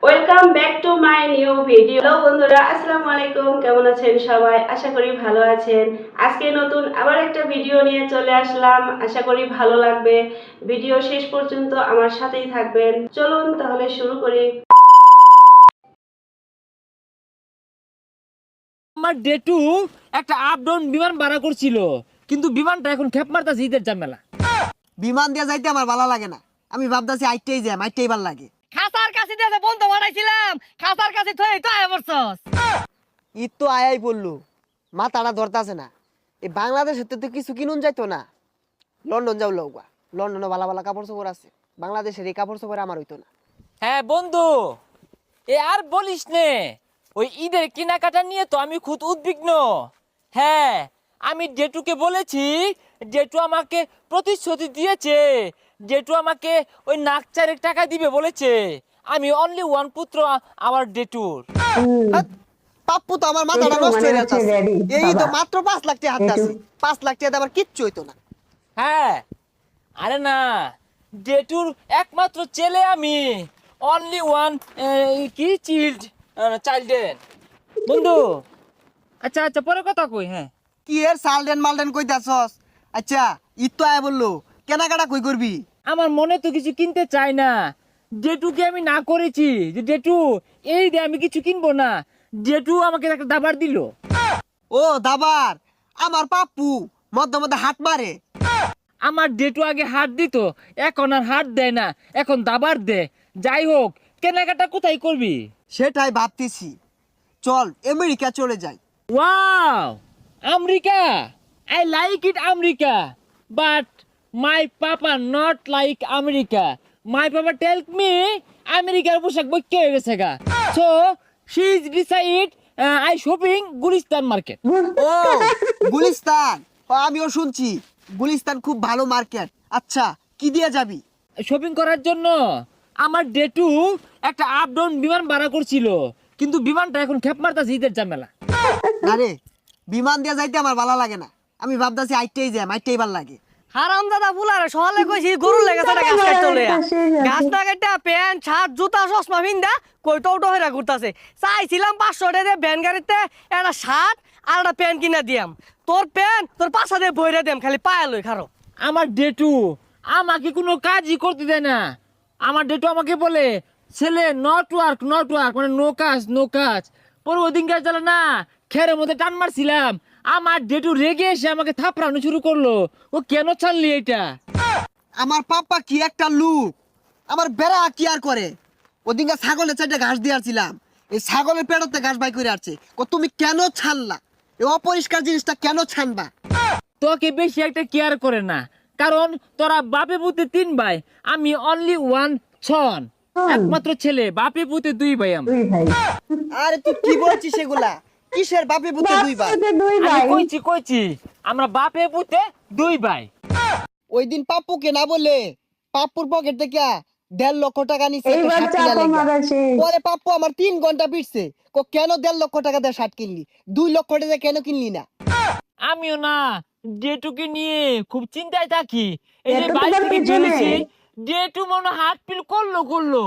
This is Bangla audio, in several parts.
Welcome back to my new video. Hello বন্ধুরা, আসসালামু আলাইকুম। কেমন আছেন সবাই? আশা করি ভালো আছেন। আজকে নতুন আবার একটা ভিডিও নিয়ে চলে আসলাম। আশা করি ভালো লাগবে। ভিডিও শেষ পর্যন্ত আমার সাথেই থাকবেন। চলুন তাহলে শুরু করি। আমার ডেটু একটা আপ ডাউন বিমান ভাড়া করছিল, কিন্তু বিমানটা এখন খেপ মারতাছে ঈদের ঝামেলা। বিমান দিয়ে যাইতে আমার ভালো লাগে না। আমি ভাবতাছি আইটেই যাই, আইটেই ভালো লাগে। খাসার কাছে দিয়ে বন্ধ বানাইছিলাম, খাসার কাছে থই তো আয় বলছস। ঈদ তো আয়াই পড়লো, মাথাটা ধরতাছে না। এই বাংলাদেশে তো কিছু কিনুন যাইতো না। লন্ডন যাও লৌকা, লন্ডনে ভালো ভালো কাপড় চোপড় আছে। বাংলাদেশের এই কাপড় চোপড় আমার হইতো না। হ্যাঁ বন্ধু, এ আর বলিস নে, ওই ঈদের কেনাকাটা নিয়ে তো আমি খুব উদ্বিগ্ন। হ্যাঁ, আমি ডেটুকে বলেছি, ডেটু আমাকে প্রতিশ্রুতি দিয়েছে, ডেটু আমাকে ওই নাক চারেক টাকা দিবে বলেছে। আমি অনলি ওয়ান পুত্র আমার ডেটুর। হাত, পাপ্পু তো আমার মাথাটা নষ্ট হয়ে যাচ্ছে। এই তো মাত্র 5 লাখ টাকা হাতে আছে। 5 লাখ টাকা আমার কিচ্ছু হইতো না। হ্যাঁ, আরে না, ডেটুর একমাত্র ছেলে আমি, অনলি ওয়ান কি চাইল্ড বন্ধু। আচ্ছা আচ্ছা, পরে কথা কই। হ্যাঁ, কি এর সালডেন মালডেন কইতাছস? আচ্ছা, ঈদ তো আয়া বললো, কেনাকাটা কই করবি? আমার মনে তো কিছু কিনতে চাই না। ডেটুকে আমি না করেছি যে ডেটু এই দে আমি কিছু কিনবো না, ডেটু আমাকে একটা দাবার দিল। ও দাবার, আমার পাপ্পু মধ্যে মধ্যে হাত মারে। আমার ডেটু আগে হাত দিত, এখন আর হাত দেয় না, এখন দাবার দে। যাই হোক, কেনাকাটা কোথায় করবি? সেটাই ভাবতেছি, চল আমেরিকা চলে যাই। Wow! America! I like it America. But my papa not like America. My papa tell me America পোশাক বইকে হয়ে গেছে গা। So she is decide I shopping Gulistan market. ও গুলিস্তান, আমিও শুনছি গুলিস্তান খুব ভালো মার্কেট। আচ্ছা, কি দিয়ে যাবি? শপিং করার জন্য আমার ডেটু একটা আপ ডাউন বিমান ভাড়া করছিল, কিন্তু বিমানটা এখন খেপ মারতাছে ঈদের ঝামেলা। আরে বিমান দিয়ে যাইতে আমার ভালো লাগে না। আমি ভাবতাছি আইটেই যাই, আইটেই ভালো লাগে। হারামজাদা বুলারে সকালে কইছি গরুর লেগেছে না গাছ কাটতে লইয়া। গাছ না কাটতে প্যান্ট শার্ট জুতা চশমা পিন্দা কই তো উটো হইরা ঘুরতাছে। চাইছিলাম 500 টাকা দিয়ে ভ্যান গাড়িতে একটা শার্ট আর একটা প্যান্ট কিনা দিয়াম। তোর প্যান্ট তোর পাছা দিয়ে বইরা দিয়াম, খালি পায়া লই খারো। আমার ডেটু আমাকে কোনো কাজই করতে দেয় না। আমার ডেটু আমাকে বলে, ছেলে নট ওয়ার্ক মানে নো কাজ নো কাজ। পরে ওদিন কাজ চলে না, খেরের মধ্যে টান মারছিলাম, আমার ডেটু রেগে এসে আমাকে থাপড়ানো শুরু করলো। ও কেন ছাড়লি এটা? আমার পাপ্পা কি একটা লুক, আমার বেড়া কি আর করে। ওদিনকে ছাগলের চারটে ঘাস দিয়ে আসছিলাম, এই ছাগলের পেটতে ঘাস বাই করে আসছে। তুমি কেন ছাড়লা? এই অপরিষ্কার জিনিসটা কেন ছাড়বা? তোকে বেশি একটা কেয়ার করে না, কারণ তোরা বাপে পুতে 3 ভাই, আমি অনলি ওয়ান সন, একমাত্র ছেলে। বাপে পুতে 2 ভাই আমি। আরে তুই কি বলছিস এগুলা? কিসের বাপে পুতে দুইবার? আমি কইছি আমরা বাপে পুতে 2 ভাই। ওই দিন পাপ্পুকে না বলে পাপ্পুর পকেট থেকে 1.5 লক্ষ টাকা নিছে একটা শার্ট কিনার লাগা। পরে পাপ্পু আমার 3 ঘন্টা পিটছে, কেন 1.5 লক্ষ টাকা দিয়ে শার্ট কিনলি? 2 লক্ষ টাকা কেন কিনলি না? আমিও না ডেটুকে নিয়ে খুব চিন্তায় থাকি। এই যে বাড়ি থেকে বেরিয়েছি, ডেটু মনে হাত পিল করলো,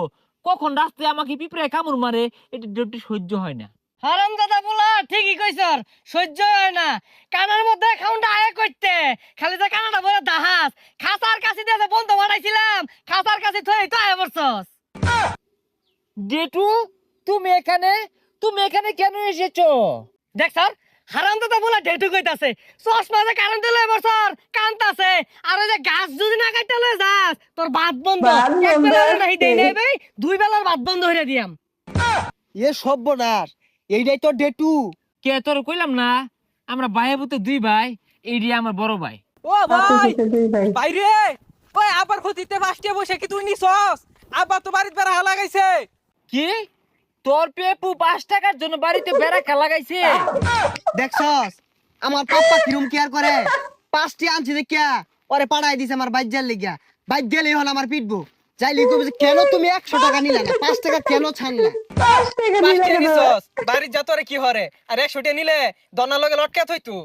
কখন রাস্তায় আমাকে পিঁপড়ায় কামড় মারে, এটা ডেটু সহ্য হয় না। হারামজাদা বুলা ঠিকই কইছর, সহ্য হয় না। কানের মধ্যে খাউন্ডা আয় করতে, খালি যে কানাডা বলে দাহাস। খাসার কাছে দিয়ে বন্ধ বানাইছিলাম, খাসার কাছে থই তো আয় বলছস। ডেটু, তুমি এখানে কেন এসেছো? দেখ স্যার, হারামজাদা বুলা ডেটু কইতাছে চশমা যে কারেন্ট লয় বছর কান্তাছে। আর ওই যে গাছ যদি না কাটতে লয় যাস, তোর ভাত বন্ধ। এক বেলার নাই দেই নাই ভাই, 2 বেলার ভাত বন্ধ হইরা দিয়াম। এ সর্বনাশ, এইটাই তো ডেটু। কে তোর কইলাম না আমরা ভাইয়ে পুতে 2 ভাই, এইডি আমার বড় ভাই। ও ভাই বাইরে ওই আবার ক্ষতিতে ফাস্টে বসে কি তুই নিছস? আবার তো বাড়িতে বেড়া লাগাইছে। কি তোর পেপু 5 টাকার জন্য বাড়িতে বেড়া লাগাইছে? দেখছস আমার পাপ্পা কিরম কেয়ার করে। 5টি আনছি দেখিয়া ওরে পাঠাই দিছে আমার বাইজ্জার লিগা। বাইক গেলেই হল আমার পিটবো। যাই লিখো কেন তুমি 100 টাকা নিলে না? 5 টাকা কেন ছাড়লা? ফাস্টে নিছস বাড়ি যা তোরে কি হরে আর 100 টাকা নিলে দনা লগে লটকে থইতু।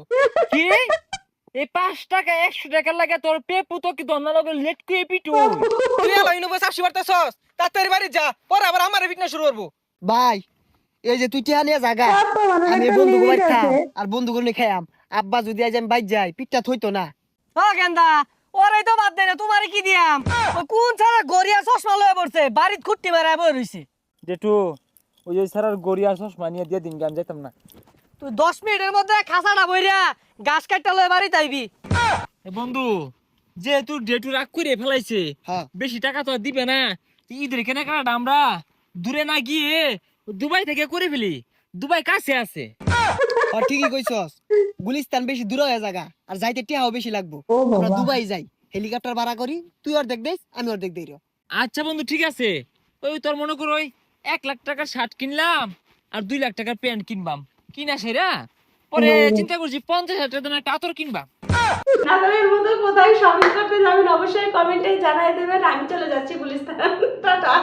কি এই 5 টাকা 100 টাকা লাগে তোর পেপু তো কি দন্না লগে লেট কুয়ে পিটু? তুই এলো ইনো বস আসি পারতাছস তাড়াতাড়ি বাড়ি যা, পরে আবার আমার ফিটনেস শুরু করবো। ভাই এই যে তুই টিয়া নিয়ে জাগা, আমি বন্ধু বাড়ি খাম আর বন্ধু গুলো খাইয়াম। আব্বা যদি আজ আমি বাইর যাই পিঠটা থইতো না। ও গেন্দা, ওরাই তো বাদ দেয় না, তোমারে কি দিয়াম? ও কোন ছাড়া গড়িয়া চশমা লয়ে পড়ছে, বাড়িত খুঁটি মারা বই রইছে। জেঠু ওই যে স্যার গড়িয়া চশমা নিয়ে দিয়ে দিন গান যেতাম না। তুই 10 মিনিটের মধ্যে খাসাটা বইরা গাছ কাটটা লয়ে বাড়িতে আইবি। এ বন্ধু, যেহেতু ডেটু রাগ করে ফেলাইছে, হ্যাঁ। বেশি টাকা তো আর দিবে না, তো ঈদের কেনাকাটা আমরা দূরে না গিয়ে দুবাই থেকে করে ফেলি। দুবাই কাছে আছে। আর ঠিকই কইছস, গুলিস্তান বেশি দূর হয়ে জায়গা, আর যাইতে টিয়াও বেশি লাগবো। আমরা দুবাই যাই, হেলিকপ্টার ভাড়া করি, তুই অর্ধেক দেস আমি অর্ধেক দেই। আচ্ছা বন্ধু ঠিক আছে, ওই তোর মনে করো ওই 1 লাখ টাকার শার্ট কিনলাম আর 2 লাখ টাকার প্যান্ট কিনবাম, কিনা সেরা পরে চিন্তা করছি 50,000 টাকা দামের একটা আতর কিনবাম। নাজমের মতো কোথায় শপিং করতে যাবেন অবশ্যই কমেন্টে জানাই দেবেন। আমি চলে যাচ্ছি গুলিস্তান। টাটা।